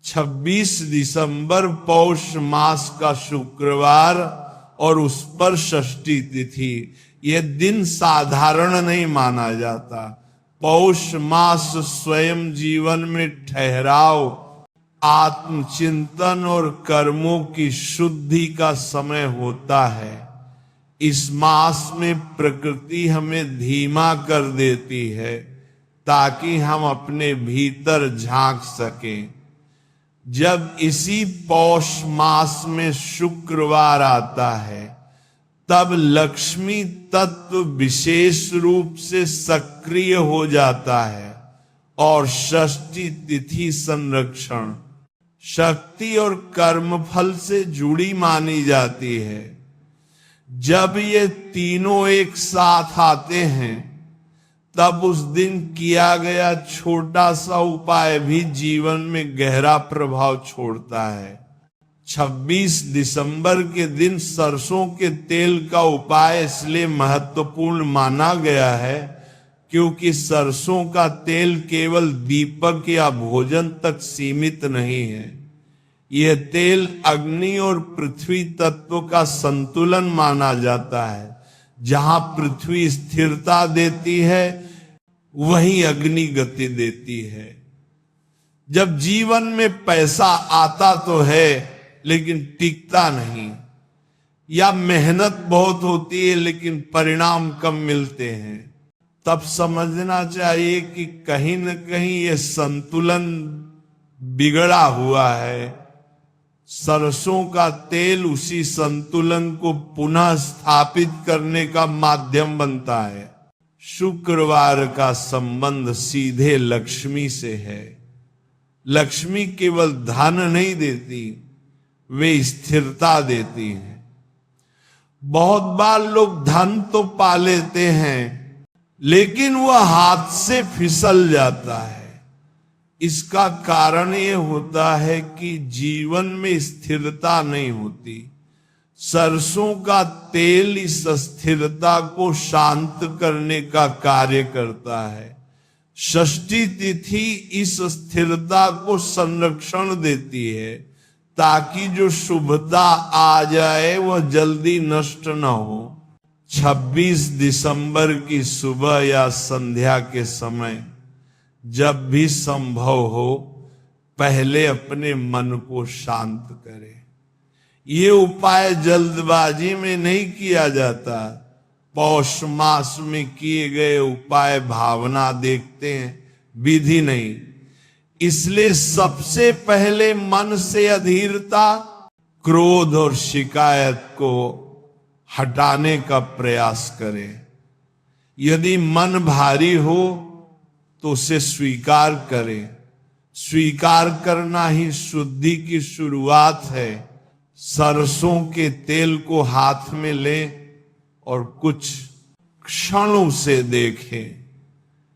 26 दिसंबर पौष मास का शुक्रवार और उस पर षष्ठी तिथि। यह दिन साधारण नहीं माना जाता। पौष मास स्वयं जीवन में ठहराव, आत्मचिंतन और कर्मों की शुद्धि का समय होता है। इस मास में प्रकृति हमें धीमा कर देती है ताकि हम अपने भीतर झांक सकें। जब इसी पौष मास में शुक्रवार आता है तब लक्ष्मी तत्व विशेष रूप से सक्रिय हो जाता है और षष्ठी तिथि संरक्षण, शक्ति और कर्मफल से जुड़ी मानी जाती है। जब ये तीनों एक साथ आते हैं तब उस दिन किया गया छोटा सा उपाय भी जीवन में गहरा प्रभाव छोड़ता है। 26 दिसंबर के दिन सरसों के तेल का उपाय इसलिए महत्वपूर्ण माना गया है क्योंकि सरसों का तेल केवल दीपक या भोजन तक सीमित नहीं है। यह तेल अग्नि और पृथ्वी तत्व का संतुलन माना जाता है। जहां पृथ्वी स्थिरता देती है वहीं अग्नि गति देती है। जब जीवन में पैसा आता तो है लेकिन टिकता नहीं, या मेहनत बहुत होती है लेकिन परिणाम कम मिलते हैं, तब समझना चाहिए कि कहीं न कहीं यह संतुलन बिगड़ा हुआ है। सरसों का तेल उसी संतुलन को पुनः स्थापित करने का माध्यम बनता है। शुक्रवार का संबंध सीधे लक्ष्मी से है। लक्ष्मी केवल धन नहीं देती, वे स्थिरता देती हैं। बहुत बार लोग धन तो पा लेते हैं लेकिन वह हाथ से फिसल जाता है। इसका कारण ये होता है कि जीवन में स्थिरता नहीं होती। सरसों का तेल इस स्थिरता को शांत करने का कार्य करता है। षष्ठी तिथि इस स्थिरता को संरक्षण देती है ताकि जो शुभता आ जाए वह जल्दी नष्ट न हो। 26 दिसंबर की सुबह या संध्या के समय जब भी संभव हो पहले अपने मन को शांत करें। ये उपाय जल्दबाजी में नहीं किया जाता। पौष मास में किए गए उपाय भावना देखते हैं, विधि नहीं। इसलिए सबसे पहले मन से अधीरता, क्रोध और शिकायत को हटाने का प्रयास करें। यदि मन भारी हो तो उसे स्वीकार करें। स्वीकार करना ही शुद्धि की शुरुआत है। सरसों के तेल को हाथ में लें और कुछ क्षणों से देखें।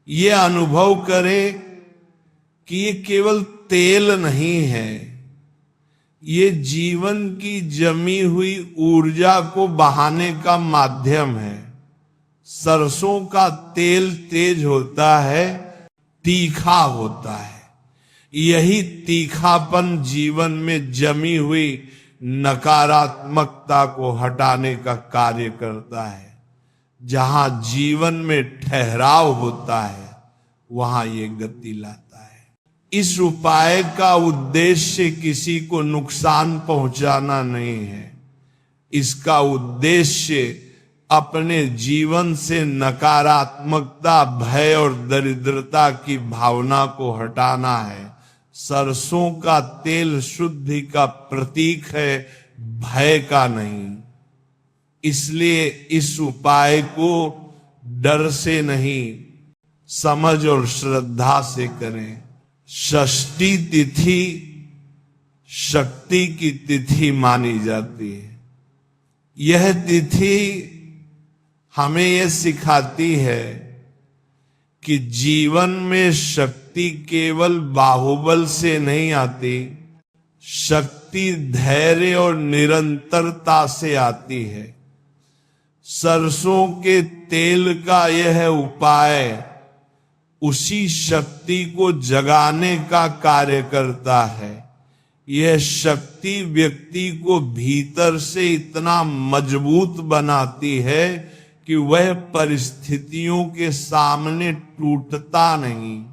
ये अनुभव करें कि ये केवल तेल नहीं है, ये जीवन की जमी हुई ऊर्जा को बहाने का माध्यम है। सरसों का तेल तेज होता है, तीखा होता है। यही तीखापन जीवन में जमी हुई नकारात्मकता को हटाने का कार्य करता है। जहां जीवन में ठहराव होता है वहां ये गति लाता है। इस उपाय का उद्देश्य किसी को नुकसान पहुंचाना नहीं है। इसका उद्देश्य अपने जीवन से नकारात्मकता, भय और दरिद्रता की भावना को हटाना है। सरसों का तेल शुद्धि का प्रतीक है, भय का नहीं। इसलिए इस उपाय को डर से नहीं, समझ और श्रद्धा से करें। षष्ठी तिथि शक्ति की तिथि मानी जाती है। यह तिथि हमें यह सिखाती है कि जीवन में शक्ति केवल बाहुबल से नहीं आती, शक्ति धैर्य और निरंतरता से आती है। सरसों के तेल का यह उपाय उसी शक्ति को जगाने का कार्य करता है। यह शक्ति व्यक्ति को भीतर से इतना मजबूत बनाती है कि वह परिस्थितियों के सामने टूटता नहीं।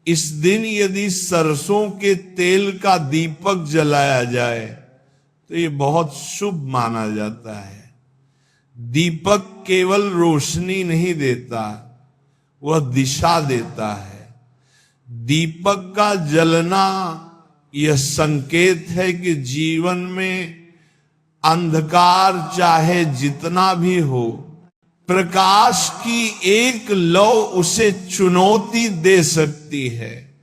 इस दिन यदि सरसों के तेल का दीपक जलाया जाए तो ये बहुत शुभ माना जाता है। दीपक केवल रोशनी नहीं देता, वह दिशा देता है। दीपक का जलना यह संकेत है कि जीवन में अंधकार चाहे जितना भी हो, प्रकाश की एक लौ उसे चुनौती दे सकती है।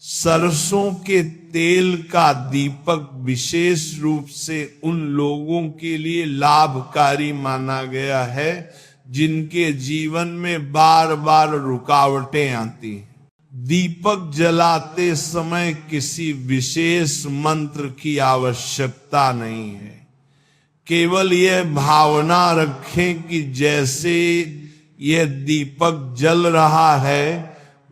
सरसों के तेल का दीपक विशेष रूप से उन लोगों के लिए लाभकारी माना गया है जिनके जीवन में बार बार रुकावटें आती हैं। दीपक जलाते समय किसी विशेष मंत्र की आवश्यकता नहीं है। केवल यह भावना रखें कि जैसे यह दीपक जल रहा है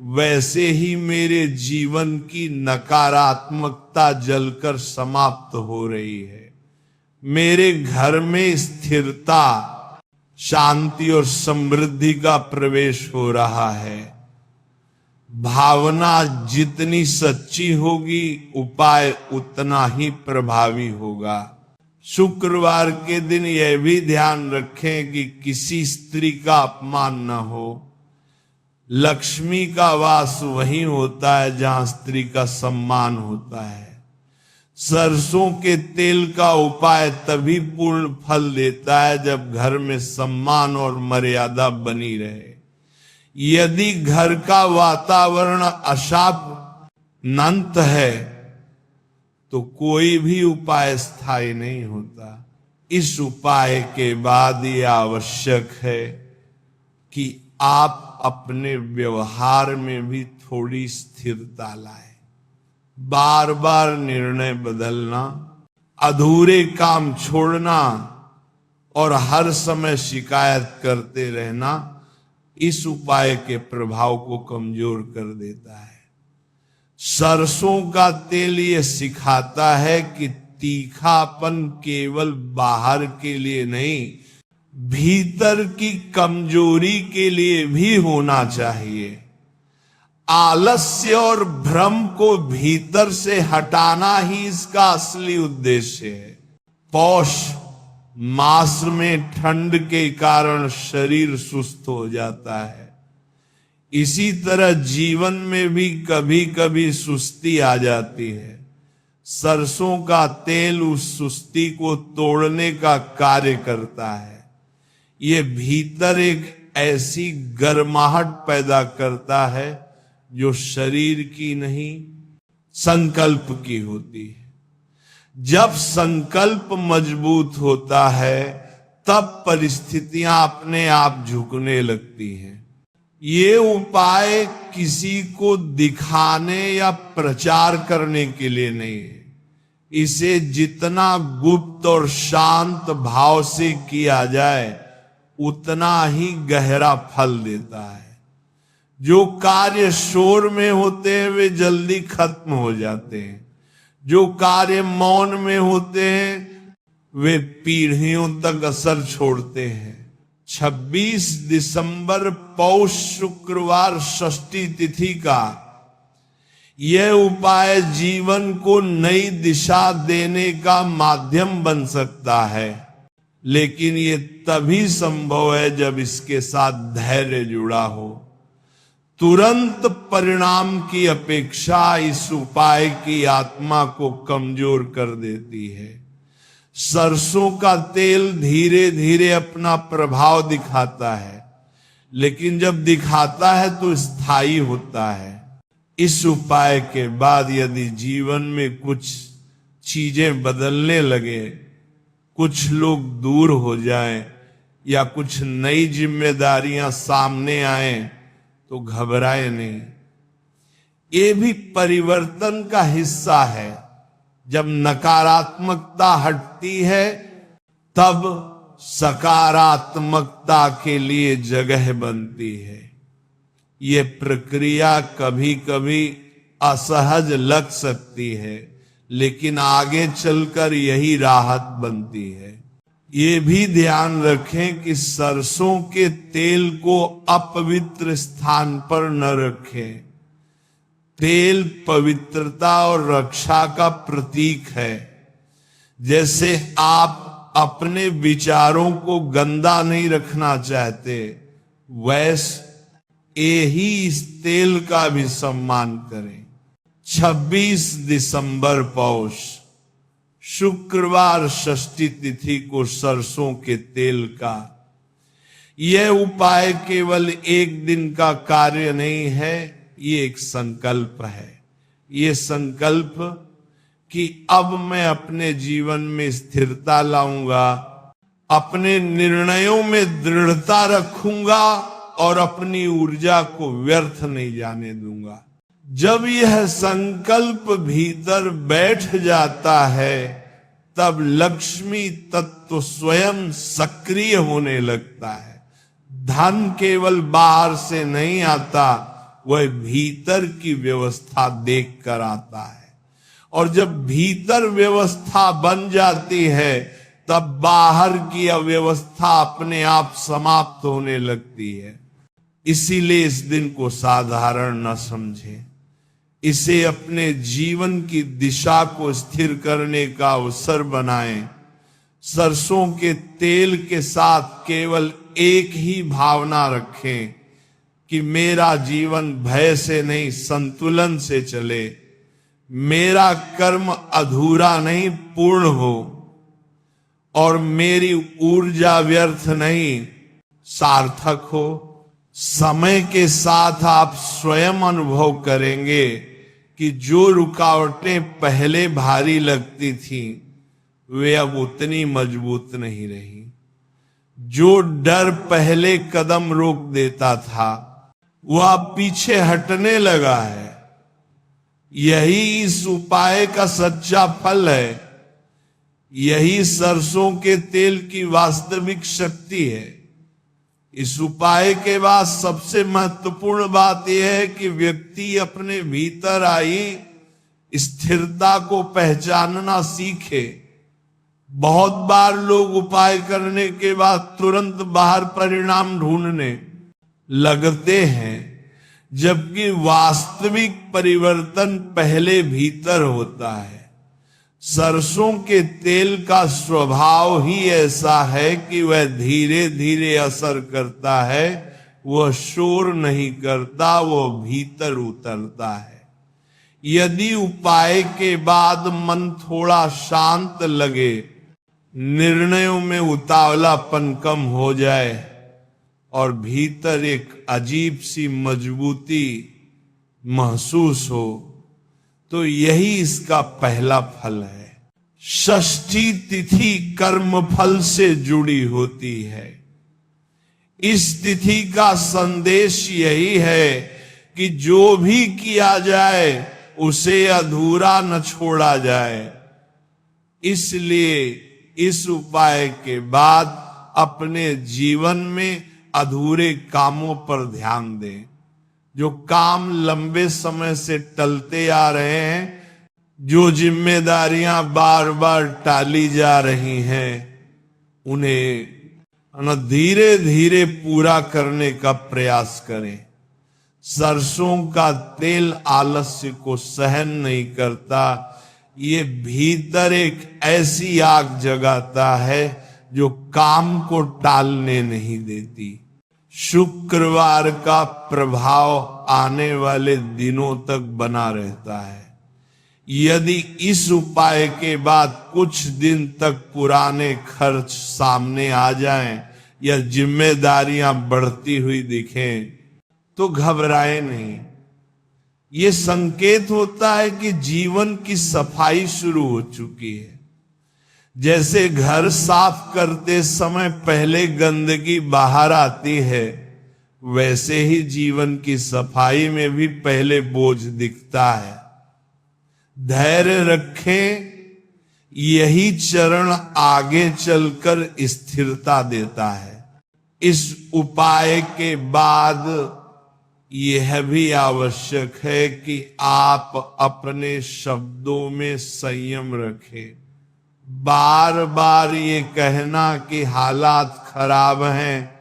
वैसे ही मेरे जीवन की नकारात्मकता जलकर समाप्त हो रही है। मेरे घर में स्थिरता, शांति और समृद्धि का प्रवेश हो रहा है। भावना जितनी सच्ची होगी उपाय उतना ही प्रभावी होगा। शुक्रवार के दिन यह भी ध्यान रखें कि किसी स्त्री का अपमान न हो। लक्ष्मी का वास वहीं होता है जहां स्त्री का सम्मान होता है। सरसों के तेल का उपाय तभी पूर्ण फल देता है जब घर में सम्मान और मर्यादा बनी रहे। यदि घर का वातावरण अशांत है तो कोई भी उपाय स्थायी नहीं होता। इस उपाय के बाद ये आवश्यक है कि आप अपने व्यवहार में भी थोड़ी स्थिरता लाएं। बार बार निर्णय बदलना, अधूरे काम छोड़ना और हर समय शिकायत करते रहना इस उपाय के प्रभाव को कमजोर कर देता है। सरसों का तेल ये सिखाता है कि तीखापन केवल बाहर के लिए नहीं, भीतर की कमजोरी के लिए भी होना चाहिए। आलस्य और भ्रम को भीतर से हटाना ही इसका असली उद्देश्य है। पौष मास में ठंड के कारण शरीर सुस्त हो जाता है। इसी तरह जीवन में भी कभी कभी सुस्ती आ जाती है। सरसों का तेल उस सुस्ती को तोड़ने का कार्य करता है। ये भीतर एक ऐसी गर्माहट पैदा करता है जो शरीर की नहीं, संकल्प की होती है। जब संकल्प मजबूत होता है तब परिस्थितियां अपने आप झुकने लगती हैं। ये उपाय किसी को दिखाने या प्रचार करने के लिए नहीं है। इसे जितना गुप्त और शांत भाव से किया जाए उतना ही गहरा फल देता है। जो कार्य शोर में होते हैं वे जल्दी खत्म हो जाते हैं। जो कार्य मौन में होते हैं वे पीढ़ियों तक असर छोड़ते हैं। 26 दिसंबर पौष शुक्रवार षष्ठी तिथि का यह उपाय जीवन को नई दिशा देने का माध्यम बन सकता है, लेकिन ये तभी संभव है जब इसके साथ धैर्य जुड़ा हो। तुरंत परिणाम की अपेक्षा इस उपाय की आत्मा को कमजोर कर देती है। सरसों का तेल धीरे धीरे अपना प्रभाव दिखाता है, लेकिन जब दिखाता है तो स्थायी होता है। इस उपाय के बाद यदि जीवन में कुछ चीजें बदलने लगे, कुछ लोग दूर हो जाएं या कुछ नई जिम्मेदारियां सामने आए तो घबराए नहीं। ये भी परिवर्तन का हिस्सा है। जब नकारात्मकता हटती है तब सकारात्मकता के लिए जगह बनती है। ये प्रक्रिया कभी कभी असहज लग सकती है, लेकिन आगे चलकर यही राहत बनती है। ये भी ध्यान रखें कि सरसों के तेल को अपवित्र स्थान पर न रखें। तेल पवित्रता और रक्षा का प्रतीक है। जैसे आप अपने विचारों को गंदा नहीं रखना चाहते, वैसे यही इस तेल का भी सम्मान करें। 26 दिसंबर पौष शुक्रवार षष्ठी तिथि को सरसों के तेल का यह उपाय केवल एक दिन का कार्य नहीं है, ये एक संकल्प है। ये संकल्प कि अब मैं अपने जीवन में स्थिरता लाऊंगा, अपने निर्णयों में दृढ़ता रखूंगा और अपनी ऊर्जा को व्यर्थ नहीं जाने दूंगा। जब यह संकल्प भीतर बैठ जाता है, तब लक्ष्मी तत्व स्वयं सक्रिय होने लगता है। धन केवल बाहर से नहीं आता, वह भीतर की व्यवस्था देख कर आता है। और जब भीतर व्यवस्था बन जाती है, तब बाहर की अव्यवस्था अपने आप समाप्त होने लगती है। इसीलिए इस दिन को साधारण न समझें, इसे अपने जीवन की दिशा को स्थिर करने का अवसर बनाएं। सरसों के तेल के साथ केवल एक ही भावना रखें कि मेरा जीवन भय से नहीं, संतुलन से चले। मेरा कर्म अधूरा नहीं, पूर्ण हो, और मेरी ऊर्जा व्यर्थ नहीं, सार्थक हो। समय के साथ आप स्वयं अनुभव करेंगे कि जो रुकावटें पहले भारी लगती थीं, वे अब उतनी मजबूत नहीं रही। जो डर पहले कदम रोक देता था, वह अब पीछे हटने लगा है। यही इस उपाय का सच्चा फल है। यही सरसों के तेल की वास्तविक शक्ति है। इस उपाय के बाद सबसे महत्वपूर्ण बात यह है कि व्यक्ति अपने भीतर आई स्थिरता को पहचानना सीखे। बहुत बार लोग उपाय करने के बाद तुरंत बाहर परिणाम ढूंढने लगते हैं, जबकि वास्तविक परिवर्तन पहले भीतर होता है। सरसों के तेल का स्वभाव ही ऐसा है कि वह धीरे धीरे असर करता है। वह शोर नहीं करता, वह भीतर उतरता है। यदि उपाय के बाद मन थोड़ा शांत लगे, निर्णयों में उतावलापन कम हो जाए और भीतर एक अजीब सी मजबूती महसूस हो, तो यही इसका पहला फल है। षष्ठी तिथि कर्म फल से जुड़ी होती है। इस तिथि का संदेश यही है कि जो भी किया जाए उसे अधूरा न छोड़ा जाए। इसलिए इस उपाय के बाद अपने जीवन में अधूरे कामों पर ध्यान दें। जो काम लंबे समय से टलते आ रहे हैं, जो जिम्मेदारियां बार बार टाली जा रही हैं, उन्हें धीरे धीरे पूरा करने का प्रयास करें। सरसों का तेल आलस्य को सहन नहीं करता। ये भीतर एक ऐसी आग जगाता है जो काम को टालने नहीं देती। शुक्रवार का प्रभाव आने वाले दिनों तक बना रहता है। यदि इस उपाय के बाद कुछ दिन तक पुराने खर्च सामने आ जाएं या जिम्मेदारियां बढ़ती हुई दिखें, तो घबराएं नहीं। ये संकेत होता है कि जीवन की सफाई शुरू हो चुकी है। जैसे घर साफ करते समय पहले गंदगी बाहर आती है, वैसे ही जीवन की सफाई में भी पहले बोझ दिखता है। धैर्य रखें, यही चरण आगे चलकर स्थिरता देता है। इस उपाय के बाद यह भी आवश्यक है कि आप अपने शब्दों में संयम रखें। बार बार ये कहना कि हालात खराब हैं,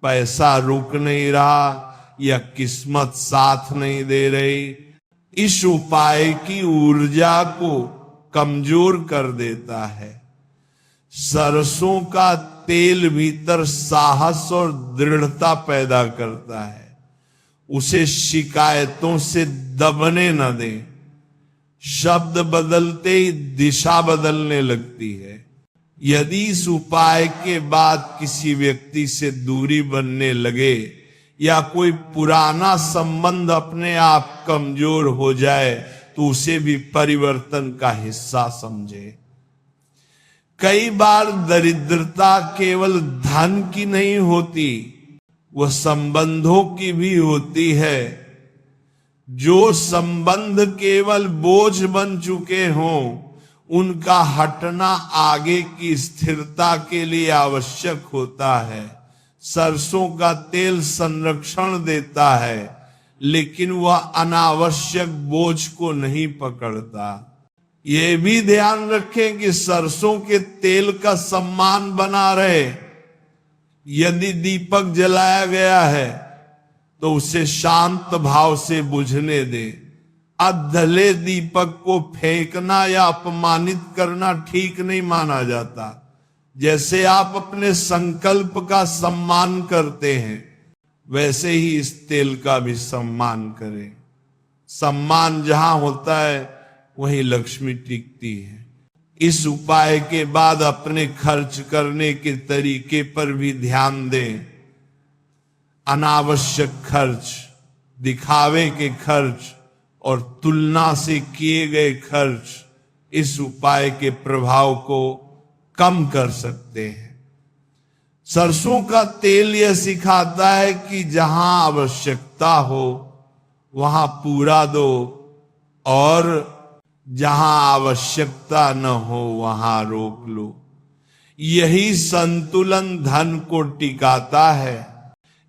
पैसा रुक नहीं रहा या किस्मत साथ नहीं दे रही, इस उपाय की ऊर्जा को कमजोर कर देता है। सरसों का तेल भीतर साहस और दृढ़ता पैदा करता है, उसे शिकायतों से दबने न दें। शब्द बदलते ही दिशा बदलने लगती है। यदि इस उपाय के बाद किसी व्यक्ति से दूरी बनने लगे या कोई पुराना संबंध अपने आप कमजोर हो जाए तो उसे भी परिवर्तन का हिस्सा समझे। कई बार दरिद्रता केवल धन की नहीं होती, वह संबंधों की भी होती है। जो संबंध केवल बोझ बन चुके हों, उनका हटना आगे की स्थिरता के लिए आवश्यक होता है। सरसों का तेल संरक्षण देता है, लेकिन वह अनावश्यक बोझ को नहीं पकड़ता। यह भी ध्यान रखें कि सरसों के तेल का सम्मान बना रहे। यदि दीपक जलाया गया है तो उसे शांत भाव से बुझने दे। अधले दीपक को फेंकना या अपमानित करना ठीक नहीं माना जाता। जैसे आप अपने संकल्प का सम्मान करते हैं, वैसे ही इस तेल का भी सम्मान करें। सम्मान जहां होता है वहीं लक्ष्मी टिकती है। इस उपाय के बाद अपने खर्च करने के तरीके पर भी ध्यान दें। अनावश्यक खर्च, दिखावे के खर्च और तुलना से किए गए खर्च इस उपाय के प्रभाव को कम कर सकते हैं। सरसों का तेल यह सिखाता है कि जहां आवश्यकता हो वहां पूरा दो और जहां आवश्यकता न हो वहां रोक लो। यही संतुलन धन को टिकाता है।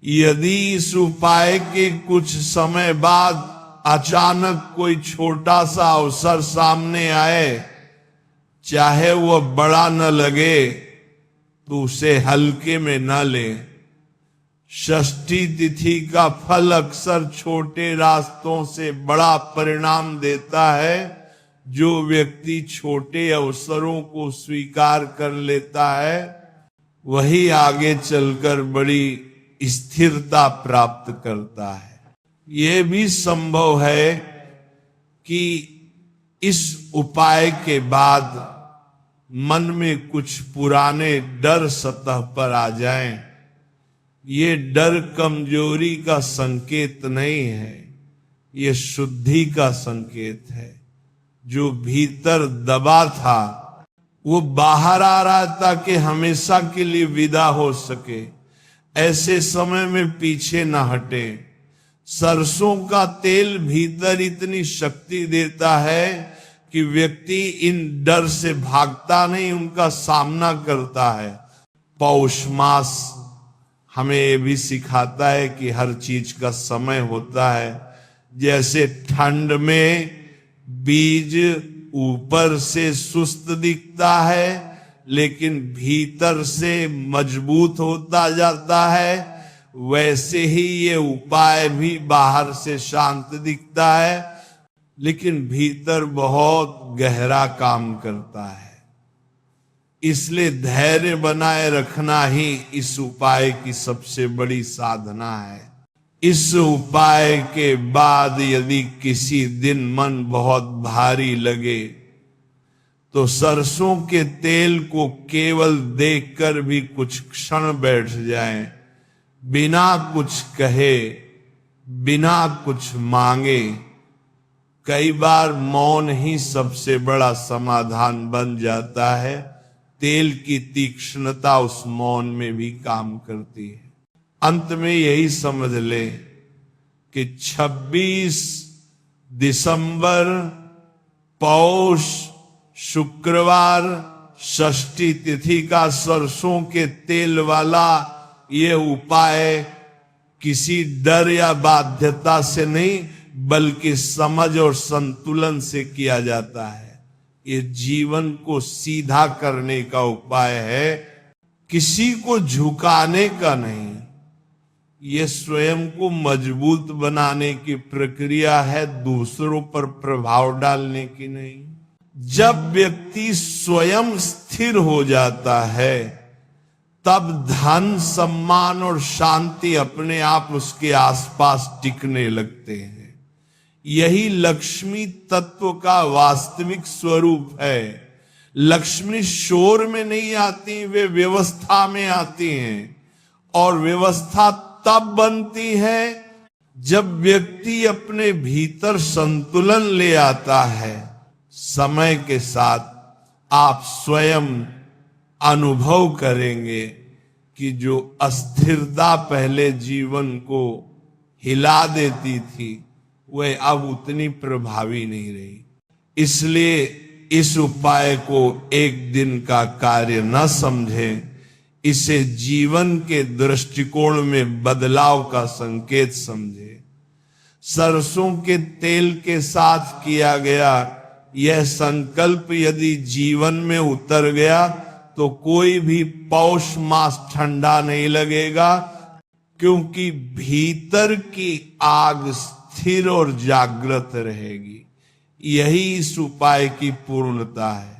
यदि इस उपाय के कुछ समय बाद अचानक कोई छोटा सा अवसर सामने आए, चाहे वह बड़ा न लगे, तो उसे हल्के में न ले। षष्ठी तिथि का फल अक्सर छोटे रास्तों से बड़ा परिणाम देता है। जो व्यक्ति छोटे अवसरों को स्वीकार कर लेता है, वही आगे चलकर बड़ी स्थिरता प्राप्त करता है। यह भी संभव है कि इस उपाय के बाद मन में कुछ पुराने डर सतह पर आ जाएं। ये डर कमजोरी का संकेत नहीं है, ये शुद्धि का संकेत है। जो भीतर दबा था वो बाहर आ रहा था कि हमेशा के लिए विदा हो सके। ऐसे समय में पीछे न हटे। सरसों का तेल भीतर इतनी शक्ति देता है कि व्यक्ति इन डर से भागता नहीं, उनका सामना करता है। पौष मास हमें ये भी सिखाता है कि हर चीज का समय होता है। जैसे ठंड में बीज ऊपर से सुस्त दिखता है, लेकिन भीतर से मजबूत होता जाता है, वैसे ही ये उपाय भी बाहर से शांत दिखता है, लेकिन भीतर बहुत गहरा काम करता है। इसलिए धैर्य बनाए रखना ही इस उपाय की सबसे बड़ी साधना है। इस उपाय के बाद यदि किसी दिन मन बहुत भारी लगे तो सरसों के तेल को केवल देखकर भी कुछ क्षण बैठ जाएं, बिना कुछ कहे, बिना कुछ मांगे। कई बार मौन ही सबसे बड़ा समाधान बन जाता है। तेल की तीक्ष्णता उस मौन में भी काम करती है। अंत में यही समझ ले कि 26 दिसंबर पौष शुक्रवार षष्ठी तिथि का सरसों के तेल वाला ये उपाय किसी डर या बाध्यता से नहीं, बल्कि समझ और संतुलन से किया जाता है। ये जीवन को सीधा करने का उपाय है, किसी को झुकाने का नहीं। ये स्वयं को मजबूत बनाने की प्रक्रिया है, दूसरों पर प्रभाव डालने की नहीं। जब व्यक्ति स्वयं स्थिर हो जाता है, तब धन, सम्मान और शांति अपने आप उसके आसपास टिकने लगते हैं। यही लक्ष्मी तत्व का वास्तविक स्वरूप है। लक्ष्मी शोर में नहीं आती, वे व्यवस्था में आती हैं। और व्यवस्था तब बनती है जब व्यक्ति अपने भीतर संतुलन ले आता है। समय के साथ आप स्वयं अनुभव करेंगे कि जो अस्थिरता पहले जीवन को हिला देती थी, वह अब उतनी प्रभावी नहीं रही। इसलिए इस उपाय को एक दिन का कार्य न समझें, इसे जीवन के दृष्टिकोण में बदलाव का संकेत समझे। सरसों के तेल के साथ किया गया यह संकल्प यदि जीवन में उतर गया तो कोई भी पौष मास ठंडा नहीं लगेगा, क्योंकि भीतर की आग स्थिर और जागृत रहेगी। यही इस उपाय की पूर्णता है।